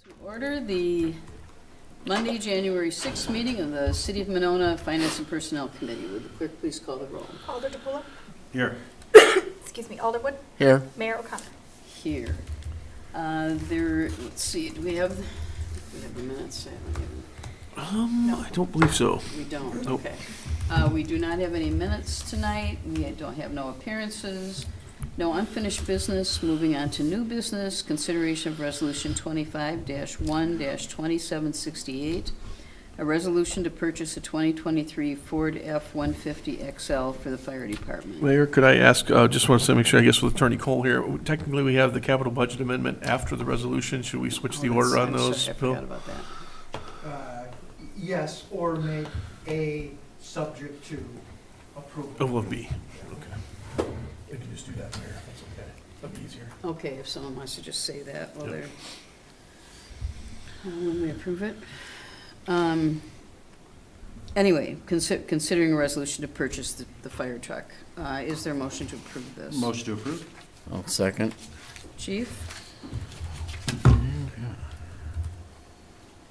To order the Monday, January 6th meeting of the City of Monona Finance and Personnel Committee. Would the clerk please call the roll? Alder DePula. Here. Excuse me, Alderwood. Here. Mayor O'Connor. Here. Let's see, do we have the minutes? I don't believe so. We don't, Nope. okay. We do not have any minutes tonight. We don't have no appearances, no unfinished business. Moving on to new business, consideration of Resolution 25-1-2768, a resolution to purchase a 2023 Ford F-150 XL for the fire department. Mayor, could I ask, just want to make sure, I guess with Attorney Cole here, technically we have the capital budget amendment after the resolution. Should we switch the order on I'm sorry, those, I Bill? forgot about that. Yes, or make A subject to approval. Oh, will be. Okay. We can just do that, Mayor. That's okay. That'd be easier. Okay, if someone wants to just say that while they're, when we approve it. Anyway, considering a resolution to purchase the fire truck, is there a motion to approve this? Motion to approve. I'll second. Chief?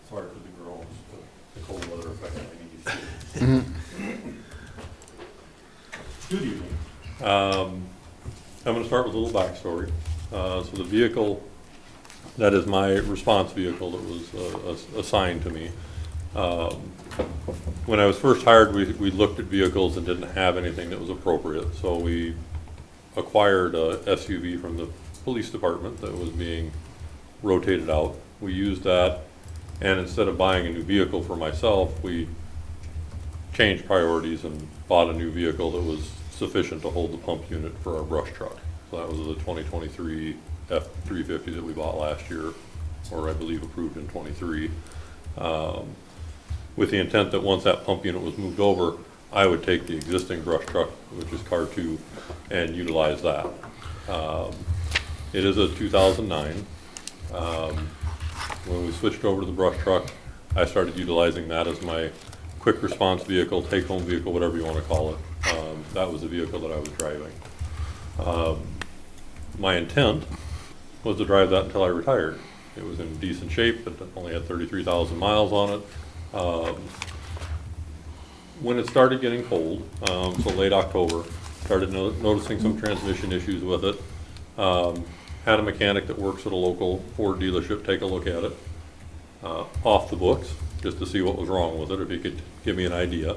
Sorry for the girls, the cold weather affecting my knees. Good evening. I'm going to start with a little backstory. So the vehicle, that is my response vehicle that was assigned to me. When I was first hired, we looked at vehicles and didn't have anything that was appropriate. So we acquired a SUV from the police department that was being rotated out. We used that, and instead of buying a new vehicle for myself, we changed priorities and bought a new vehicle that was sufficient to hold the pump unit for our brush truck. So that was the 2023 F-350 that we bought last year, or I believe approved in 23, with the intent that once that pump unit was moved over, I would take the existing brush truck, which is car 2, and utilize that. It is a 2009. When we switched over to the brush truck, I started utilizing that as my quick response vehicle, take-home vehicle, whatever you want to call it. That was the vehicle that I was driving. My intent was to drive that until I retired. It was in decent shape, but only had 33,000 miles on it. When it started getting cold, so late October, started noticing some transmission issues with it. Had a mechanic that works at a local Ford dealership take a look at it, off the books, just to see what was wrong with it, if he could give me an idea.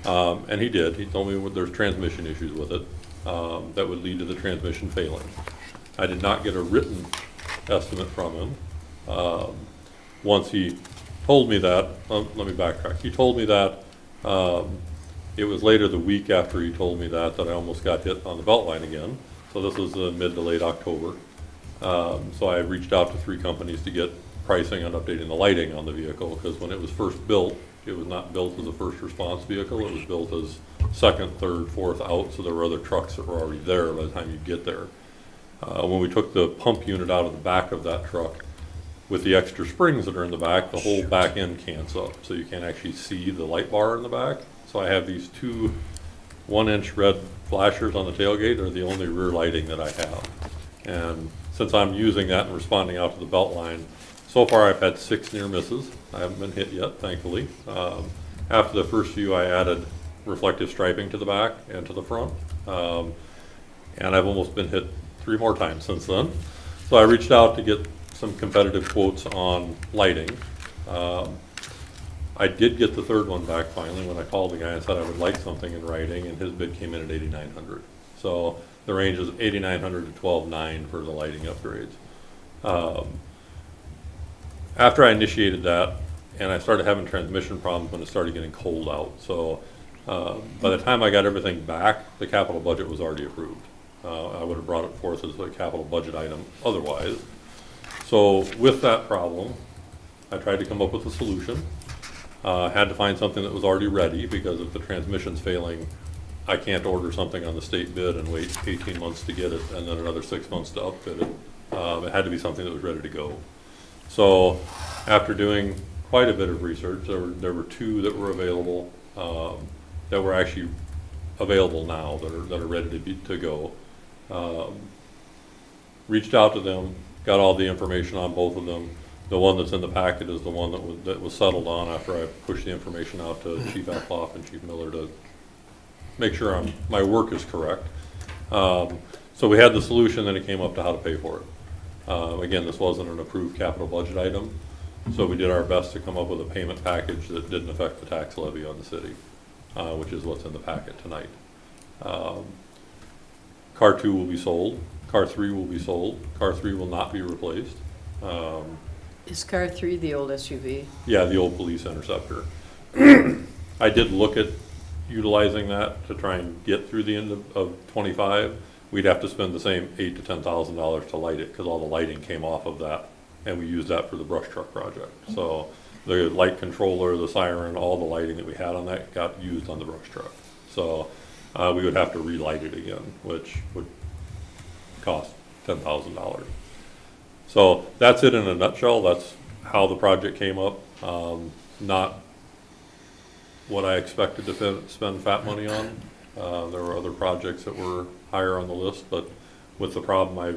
And he did. He told me there's transmission issues with it that would lead to the transmission failing. I did not get a written estimate from him. Once he told me that, let me backtrack. He told me that it was later the week after he told me that I almost got hit on the belt line again. So this was mid to late October. So I reached out to 3 companies to get pricing on updating the lighting on the vehicle, because when it was first built, it was not built as a first response vehicle. It was built as second, third, fourth out, so there were other trucks that were already there by the time you get there. When we took the pump unit out of the back of that truck, with the extra springs that are in the back, the whole back end cants up, so you can't actually see the light bar in the back. So I have these 2 1-inch red flashers on the tailgate. They're the only rear lighting that I have. And since I'm using that and responding out to the belt line, so far I've had 6 near misses. I haven't been hit yet, thankfully. After the first few, I added reflective striping to the back and to the front. And I've almost been hit 3 more times since then. So I reached out to get some competitive quotes on lighting. I did get the 3rd one back finally when I called the guy and said I would like something in writing, and his bid came in at $8,900. So the range is $8,900 to $12,900 for the lighting upgrades. After I initiated that, and I started having transmission problems when it started getting cold out. So by the time I got everything back, the capital budget was already approved. I would have brought it forth as a capital budget item otherwise. So with that problem, I tried to come up with a solution. Had to find something that was already ready, because if the transmission's failing, I can't order something on the state bid and wait 18 months to get it and then another 6 months to upfit it. It had to be something that was ready to go. So after doing quite a bit of research, there were 2 that were available, that were actually available now, that are ready to go. Reached out to them, got all the information on both of them. The one that's in the packet is the one that was settled on after I pushed the information out to Chief Alclough and Chief Miller to make sure my work is correct. So we had the solution, then it came up to how to pay for it. Again, this wasn't an approved capital budget item, so we did our best to come up with a payment package that didn't affect the tax levy on the city, which is what's in the packet tonight. Car 2 will be sold. Car 3 will be sold. Car 3 will not be replaced. Is car 3 the old SUV? Yeah, the old police interceptor. I did look at utilizing that to try and get through the end of 25. We'd have to spend the same $8,000 to $10,000 to light it because all the lighting came off of that, and we used that for the brush truck project. So the light controller, the siren, all the lighting that we had on that got used on the brush truck. So we would have to relight it again, which would cost $10,000. So that's it in a nutshell. That's how the project came up. Not what I expected to spend fat money on. There were other projects that were higher on the list, but with the problem, I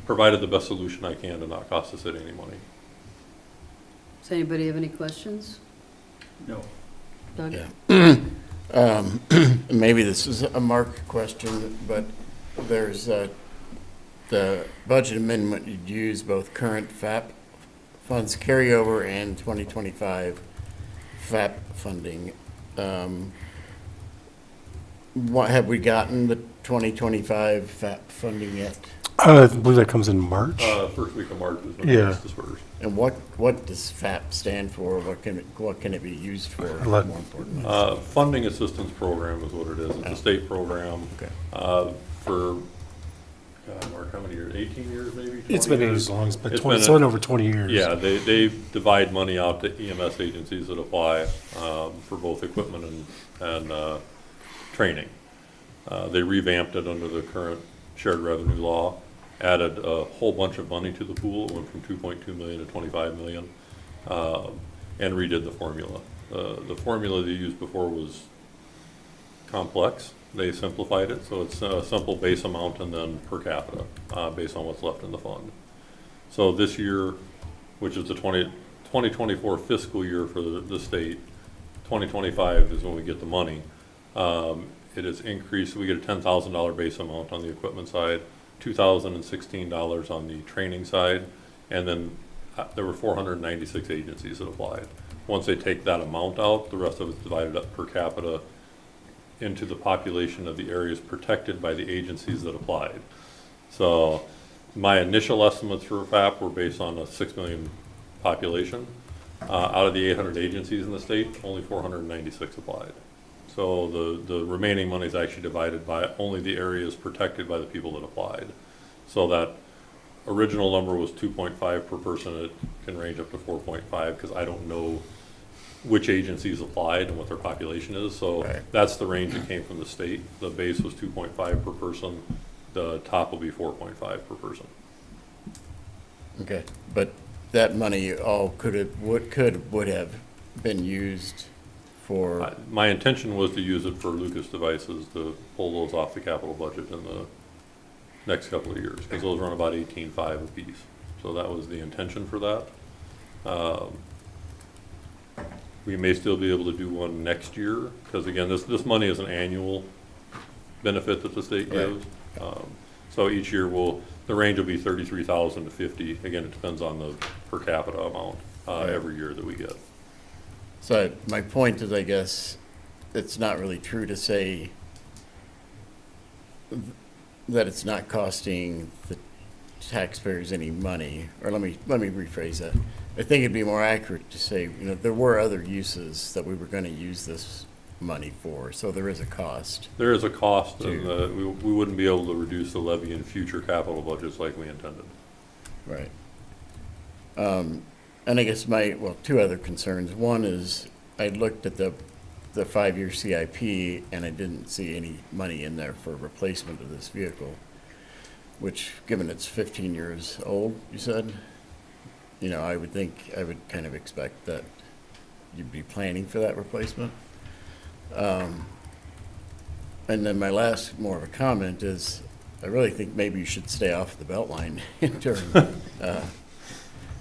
provided the best solution I can to not cost the city any money. Does anybody have any questions? No. Doug? Yeah. Maybe this is a Mark question, but there's the budget amendment, you'd use both current FAP funds carryover and 2025 FAP funding. What, have we gotten the 2025 FAP funding yet? I believe that comes in March. First week of March is when Yeah. it's dispersed. And what does FAP stand for? What can it be used for, more importantly? Funding Assistance Program is what it is. It's a state program. Okay. For, God, Mark, how many years? 18 years maybe? It's 20 been years? as long as, but It's 20, been it's been over 20 years. Yeah, they divide money out to EMS agencies that apply for both equipment and training. They revamped it under the current shared revenue law, added a whole bunch of money to the pool. It went from 2.2 million to 25 million, and redid the formula. The formula they used before was complex. They simplified it, so it's a simple base amount and then per capita, based on what's left in the fund. So this year, which is the 2024 fiscal year for the state, 2025 is when we get the money. It is increased, we get a $10,000 base amount on the equipment side, $2,016 on the training side, and then there were 496 agencies that applied. Once they take that amount out, the rest of it's divided up per capita into the population of the areas protected by the agencies that applied. So my initial estimates for FAP were based on a 6 million population. Out of the 800 agencies in the state, only 496 applied. So the remaining money is actually divided by only the areas protected by the people that applied. So that original number was 2.5 per person. It can range up to 4.5 because I don't know which agencies applied and what their population is. So Right. that's the range that came from the state. The base was 2.5 per person. The top will be 4.5 per person. Okay, but that money all would have been used for, My intention was to use it for Lucas devices to pull those off the capital budget in the next couple of years, because those run about 18.5 apiece. So that was the intention for that. We may still be able to do one next year, because again, this money is an annual benefit that the state Right. gives. So each year the range will be 33,000 to 50. Again, it depends on the per capita amount every year that we get. so my point is, I guess, it's not really true to say that it's not costing the taxpayers any money, or let me rephrase that. I think it'd be more accurate to say, there were other uses that we were gonna use this money for, so there is a cost. There is a cost, To- and we wouldn't be able to reduce the levy in future capital budgets like we intended. Right. And I guess two other concerns. One is, I looked at the 5-year CIP, and I didn't see any money in there for replacement of this vehicle, which, given it's 15 years old, you said, I would kind of expect that you'd be planning for that replacement. And then my last, more of a comment, is I really think maybe you should stay off the Beltline during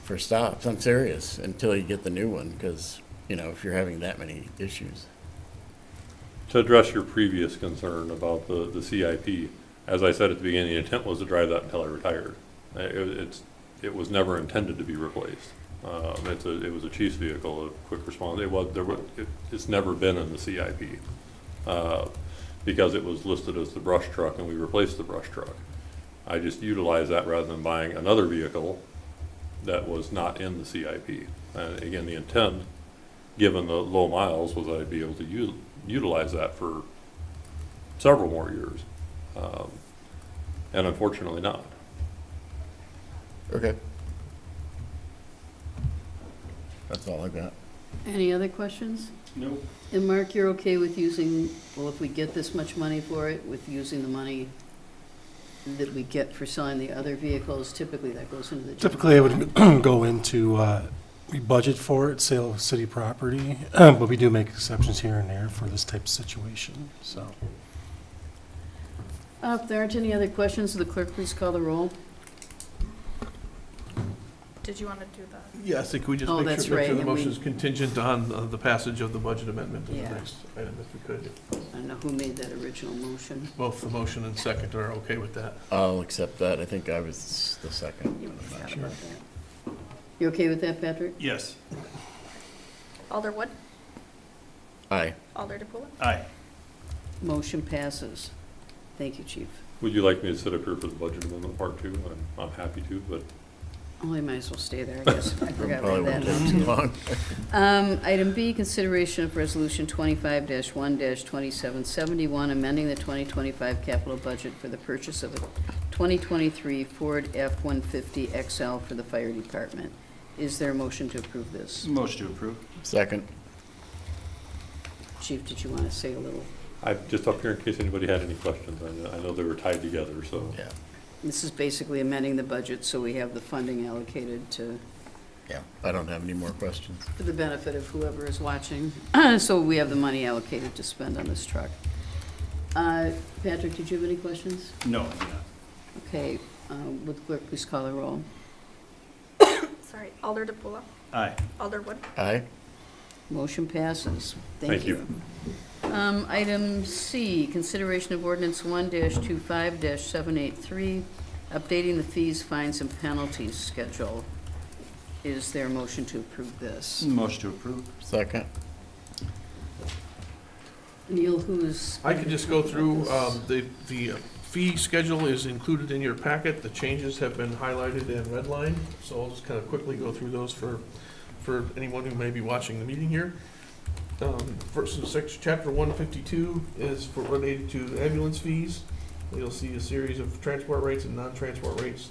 for stops. I'm serious, until you get the new one, because, if you're having that many issues. To address your previous concern about the CIP, as I said at the beginning, the intent was to drive that until I retired. It was never intended to be replaced. It was a chief's vehicle, a quick response. It's never been in the CIP because it was listed as the brush truck, and we replaced the brush truck. I just utilized that rather than buying another vehicle that was not in the CIP. And again, the intent, given the low miles, was I'd be able to utilize that for several more years. And unfortunately not. Okay. That's all I got. Any other questions? Nope. And Mark, you're okay with using, well, if we get this much money for it, with using the money that we get for selling the other vehicles? Typically, that goes into the. Typically, it would go into, we budget for it, sale of city property, but we do make exceptions here and there for this type of situation, so. If there aren't any other questions, will the clerk please call the roll? Did you want to do that? Yes, I think we just Oh, make that's sure right, the and we- motion is contingent on the passage of the budget amendment in the Yeah. next item, if we could. I don't know who made that original motion. Both the motion and second are okay with that. I'll accept that. I think I was the second. You I'm not forgot sure. about that. You okay with that, Patrick? Yes. Alder Wood, Aye. Alder DePula, Aye. Motion passes. Thank you, Chief. Would you like me to sit up here for the budget amendment part two? I'm happy to, but Oh, I might as well stay there, I guess. I forgot Probably about won't that take now, too too. long. Item B, consideration of resolution 25-1-2771, amending the 2025 capital budget for the purchase of a 2023 Ford F-150 XL for the fire department. Is there a motion to approve this? Motion to approve. Second. Chief, did you want to say a little? I'm just up here in case anybody had any questions. I know they were tied together, so. Yeah. This is basically amending the budget so we have the funding allocated to, Yeah. I don't have any more questions. for the benefit of whoever is watching. So we have the money allocated to spend on this truck. Patrick, did you have any questions? No, I do not. Okay, would the clerk please call the roll? sorry, Alder DePula, Aye. Alder Wood, Aye. Motion passes. Thank Thank you. Item C, consideration of ordinance 1-25-783, updating the fees, fines, and penalties schedule. Is there a motion to approve this? Motion to approve. Second. Neil, who's? I can just go through, the fee schedule is included in your packet. The changes have been highlighted and redlined, so I'll just kind of quickly go through those for anyone who may be watching the meeting here. First, chapter 152 is related to ambulance fees. You'll see a series of transport rates and non-transport rates,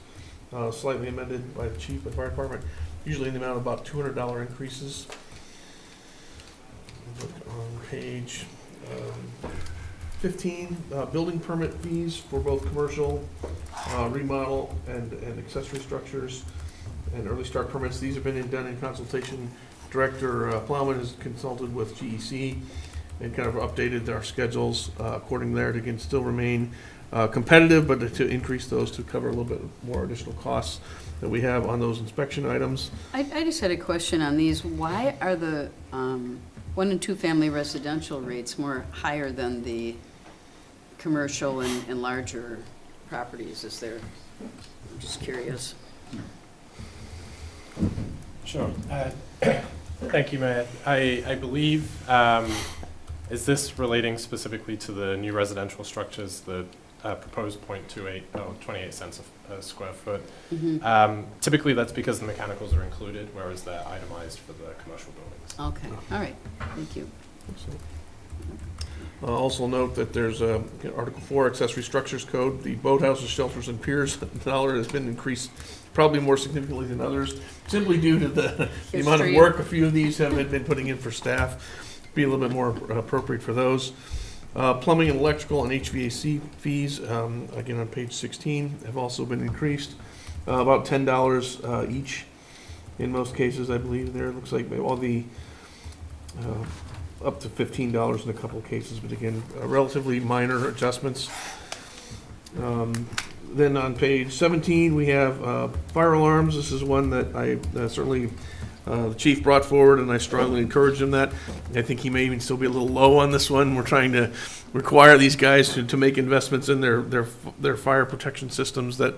slightly amended by the chief and fire department, usually in the amount of about $200 increases. Look on page 15, building permit fees for both commercial, remodel, and accessory structures, and early start permits. These have been done in consultation. Director Plowman has consulted with GEC and kind of updated our schedules according there to again still remain competitive, but to increase those to cover a little bit more additional costs that we have on those inspection items. I just had a question on these. Why are the 1- and 2-family residential rates more higher than the commercial and larger properties? Is there, I'm just curious. Sure. Thank you, Matt. I believe, is this relating specifically to the new residential structures, the proposed 28 cents a square foot? Mhm. Typically, that's because the mechanicals are included, whereas they're itemized for the commercial buildings. Okay, all right, thank you. Also note that there's Article 4 Accessory Structures Code. The boathouses, shelters, and piers dollar has been increased probably more significantly than others, simply due to the amount of History. work a few of these have been putting in for staff. Be a little bit more appropriate for those. Plumbing and electrical and HVAC fees, again on page 16, have also been increased. About $10 each in most cases, I believe there. It looks like all the up to $15 in a couple of cases, but again, relatively minor adjustments. Then on page 17, we have fire alarms. This is one that I certainly, the chief brought forward, and I strongly encourage him that. I think he may even still be a little low on this one. We're trying to require these guys to make investments in their fire protection systems that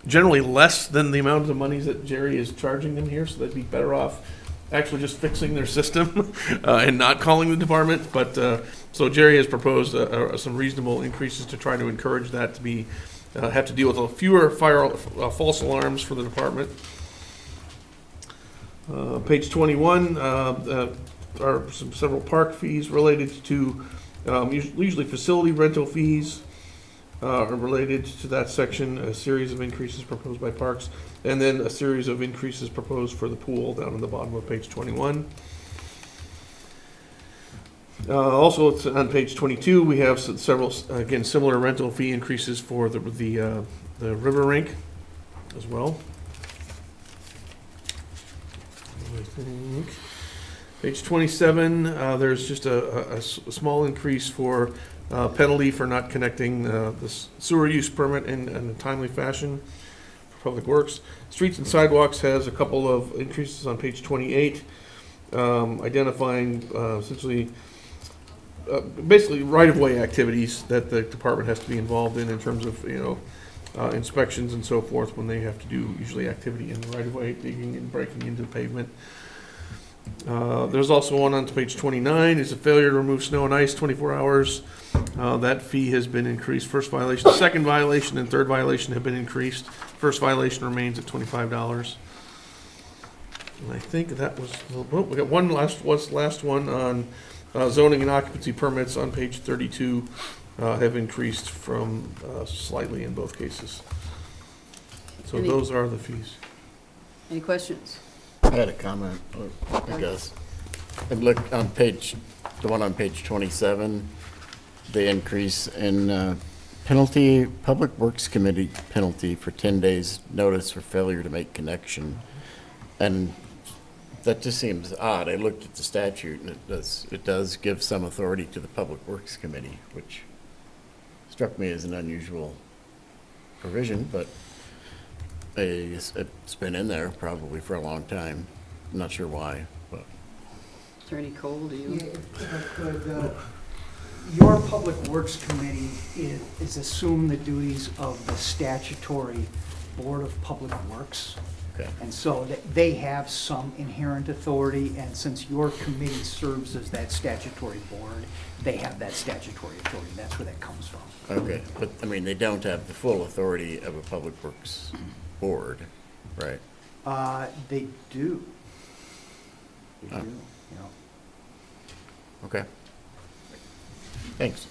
generally less than the amount of monies that Jerry is charging them here, so they'd be better off actually just fixing their system and not calling the department. But so Jerry has proposed some reasonable increases to try to encourage that to be have to deal with fewer false alarms for the department. Page 21 are several park fees related to usually facility rental fees are related to that section. A series of increases proposed by parks, and then a series of increases proposed for the pool down in the bottom of page 21. Also, it's on page 22, we have several, again, similar rental fee increases for the river rink as well. I think. Page 27, there's just a small increase for penalty for not connecting the sewer use permit in a timely fashion for Public Works. Streets and Sidewalks has a couple of increases on page 28, identifying essentially basically right-of-way activities that the department has to be involved in terms of, inspections and so forth when they have to do usually activity in the right-of-way, digging and breaking into the pavement. There's also one on page 29, is a failure to remove snow and ice 24 hours. That fee has been increased. First violation, second violation, and third violation have been increased. First violation remains at $25. And I think that was, we got one last one on zoning and occupancy permits on page 32 have increased from slightly in both cases. So Any- those are the fees. Any questions? I had a comment, I guess. I looked on the one on page 27, the increase in penalty, Public Works Committee penalty for 10 days notice for failure to make connection. And that just seems odd. I looked at the statute, and it does give some authority to the Public Works Committee, which struck me as an unusual provision, but it's been in there probably for a long time. I'm not sure why, but. Is there any cold? Do Yeah, you? if I could, your Public Works Committee is assume the duties of the statutory Board of Public Works. Okay. And so they have some inherent authority, and since your committee serves as that statutory board, they have that statutory authority. That's where that comes from. Okay, but, I mean, they don't have the full authority of a Public Works board, right? They do. They Oh. do, Okay. Thanks.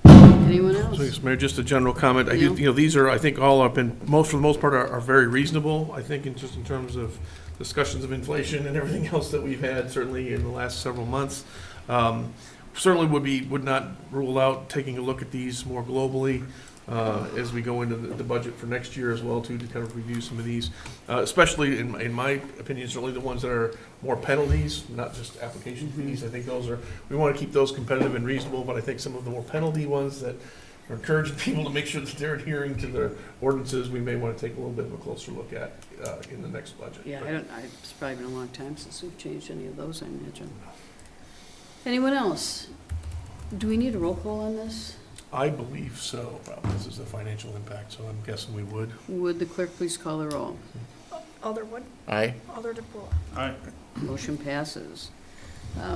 Anyone else? So, yes, Mayor, just a general comment. I do, Yeah. these are, I think, all have been, for the most part, are very reasonable, I think, in terms of discussions of inflation and everything else that we've had, certainly in the last several months. Certainly would not rule out taking a look at these more globally as we go into the budget for next year as well, too, to kind of review some of these. Especially, in my opinion, certainly the ones that are more penalties, not just application fees. I think we want to keep those competitive and reasonable, but I think some of the more penalty ones that are encouraging people to make sure that they're adhering to their ordinances, we may want to take a little bit of a closer look at in the next budget. Yeah, it's probably been a long time since we've changed any of those, I imagine. Anyone else? Do we need a roll call on this? I believe so. This is a financial impact, so I'm guessing we would. Would the clerk please call the roll? Alder Wood, Aye? Alder DePula. Motion passes.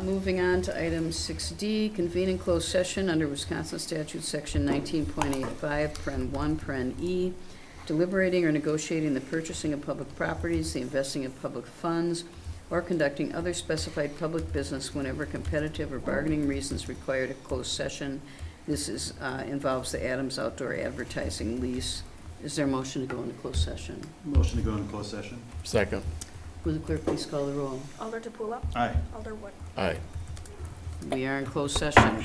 Moving on to item 6D, convene in closed session under Wisconsin statute section 19.85, paren 1, paren E, deliberating or negotiating the purchasing of public properties, the investing of public funds, or conducting other specified public business whenever competitive or bargaining reasons required a closed session. This involves the Adams Outdoor Advertising lease. Is there a motion to go into closed session? Motion to go into closed session. Second? Will the clerk please call the roll? Alder DePula. Aye. Alder Wood. Aye. We are in closed session.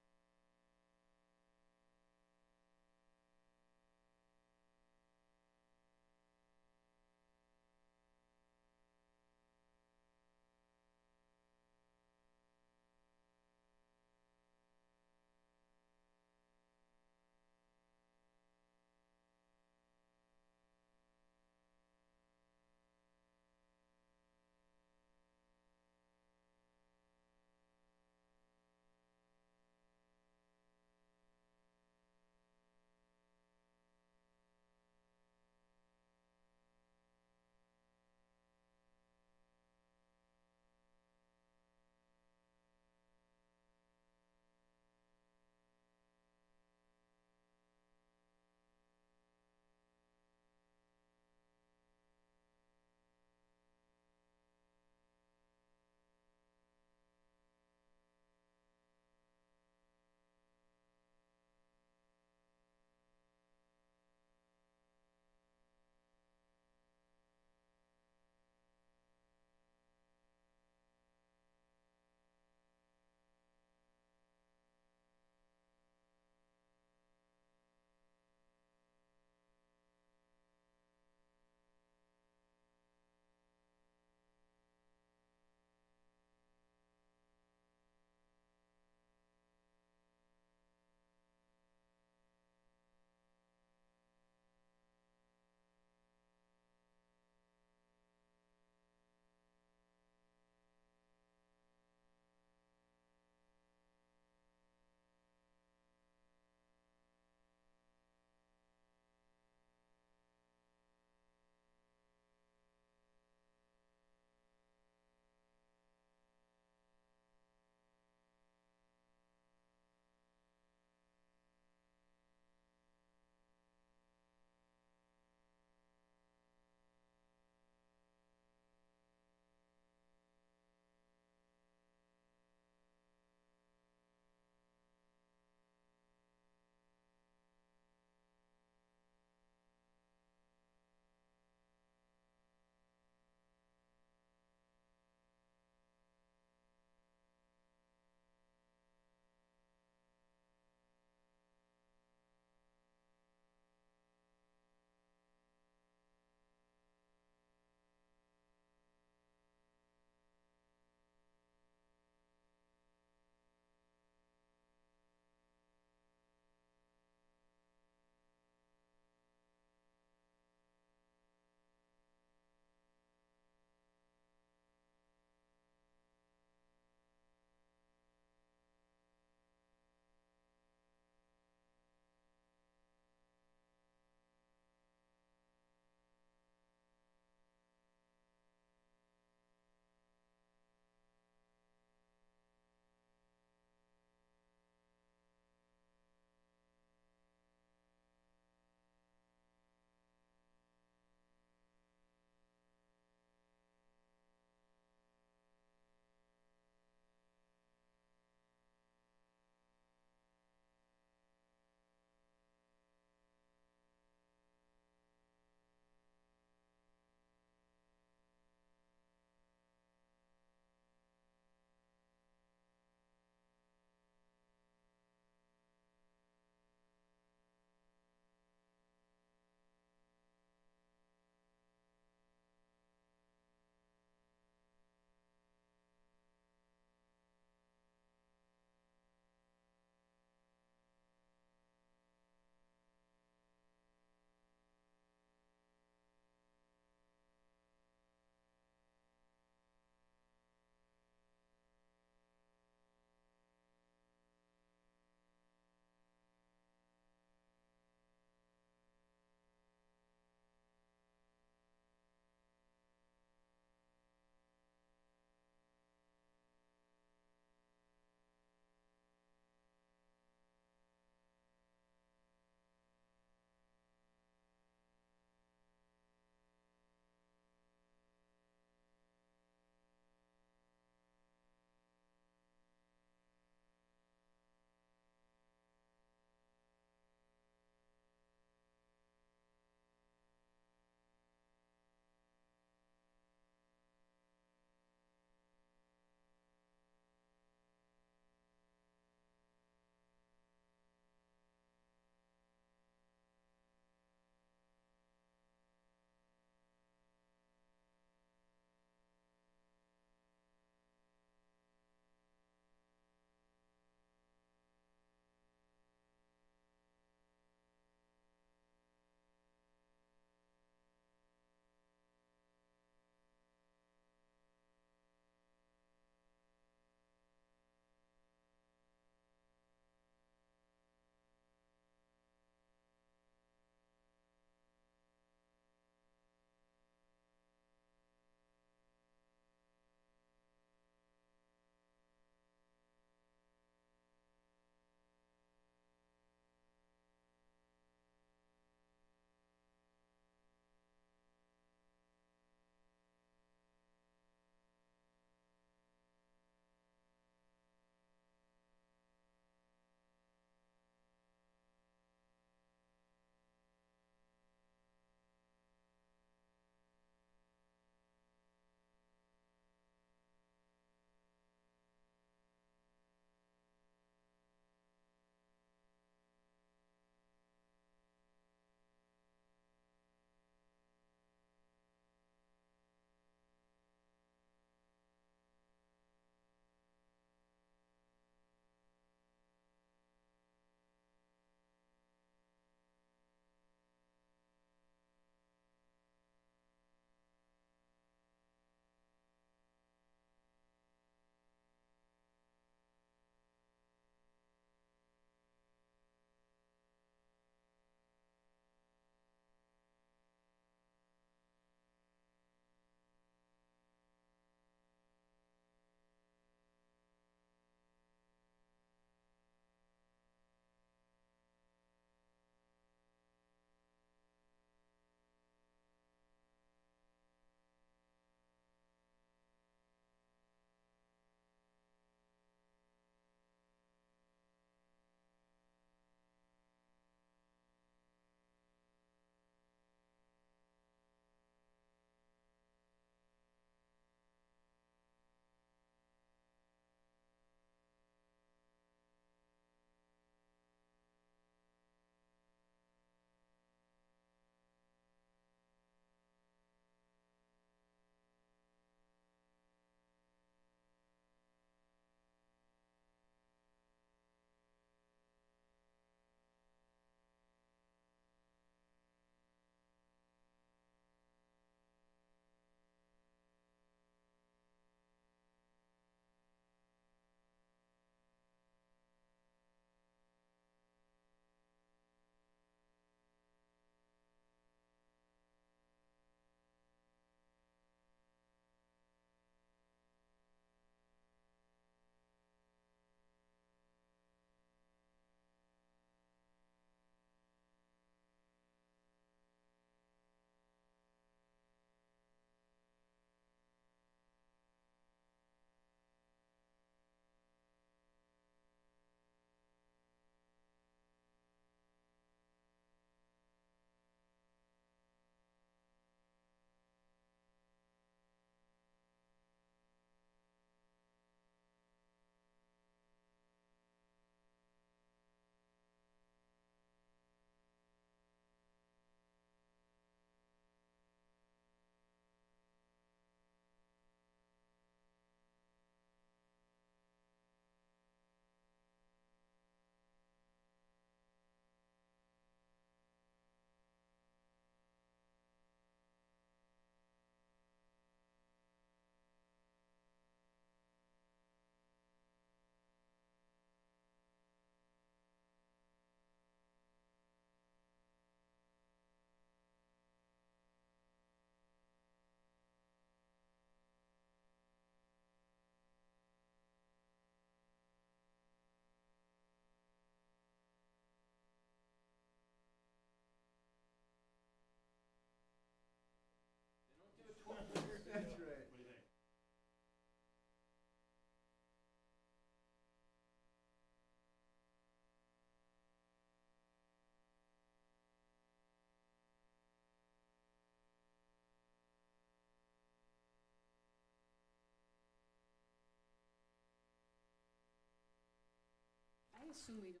assume we don't.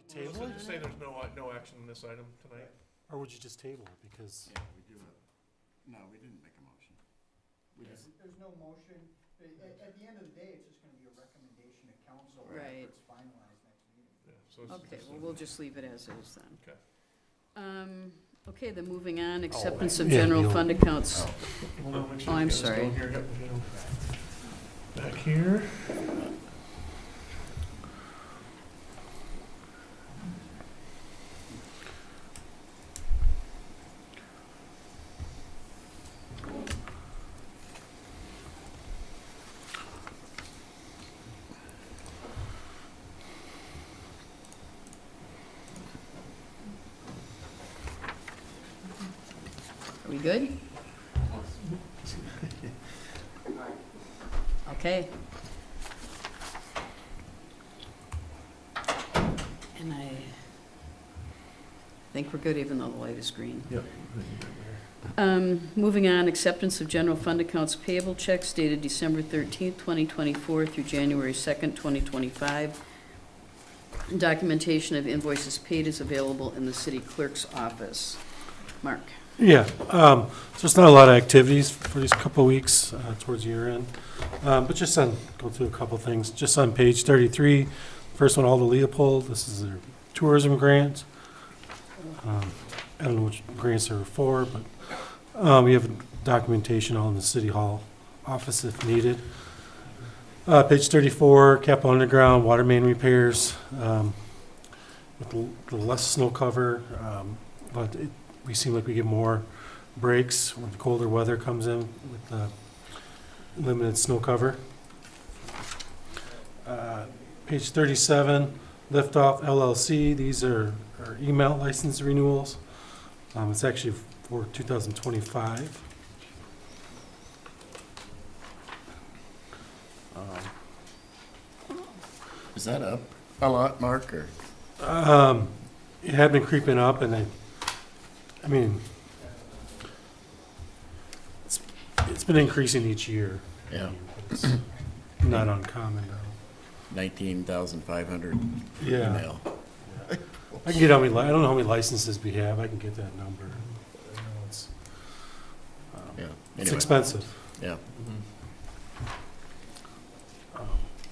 Table So it? just say there's no action on this item tonight? Or would you just table it? Because, Yeah, we do have, no, we didn't make a motion. We just, There's no motion. At the end of the day, it's just gonna be a recommendation to council Right. after it's finalized next meeting. Yeah, so it's Okay, just- well, we'll just leave it as is then. Okay. Okay, then moving on, acceptance of yeah, general you'll- fund accounts. Hold on, make sure Oh, we I'm get this sorry. going here. Yep, we go. Back here. Are we good? Okay. And I think we're good even though the light is green. Yep. Moving on, acceptance of general fund accounts payable checks dated December 13th, 2024 through January 2nd, 2025. Documentation of invoices paid is available in the city clerk's office. Mark? yeah, so there's not a lot of activities for these couple of weeks towards year end. But just go through a couple of things. Just on page 33, first one, Aldo Leopold, this is their tourism grant. I don't know which grants are for, but we have documentation all in the city hall office if needed. Page 34, capital underground, water main repairs, with the less snow cover, but we seem like we get more breaks when the colder weather comes in with the limited snow cover. Page 37, Liftoff LLC, these are our email license renewals. It's actually for 2025. is that up a lot, Mark, or? It had been creeping up, and I mean, it's been increasing each year. Yeah. It's not uncommon, though. 19,500 Yeah. email. I can get how many, I don't know how many licenses we have, I can get that number. I know it's Yeah. it's Anyway, expensive. yeah.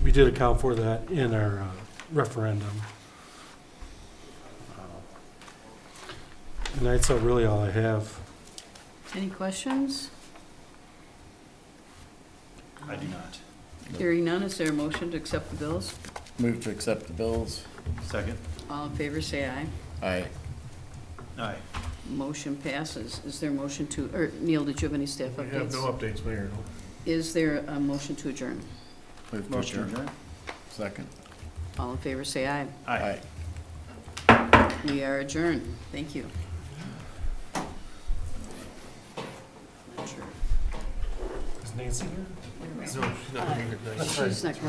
We did account for that in our referendum. And that's really all I have. Any questions? I do not. Hearing none, is there a motion to accept the bills? Move to accept the bills. Second? All in favor, say aye. Aye. Aye. Motion passes. Is there a motion to, or Neil, did you have any staff We have no updates? updates, Mayor. No. Is there a motion to adjourn? Move to Motion to adjourn. adjourn? Second. All in favor, say aye. Aye. We are adjourned. Thank you. Not sure. Is Nancy here? No, she's not gonna be here tonight. She's not going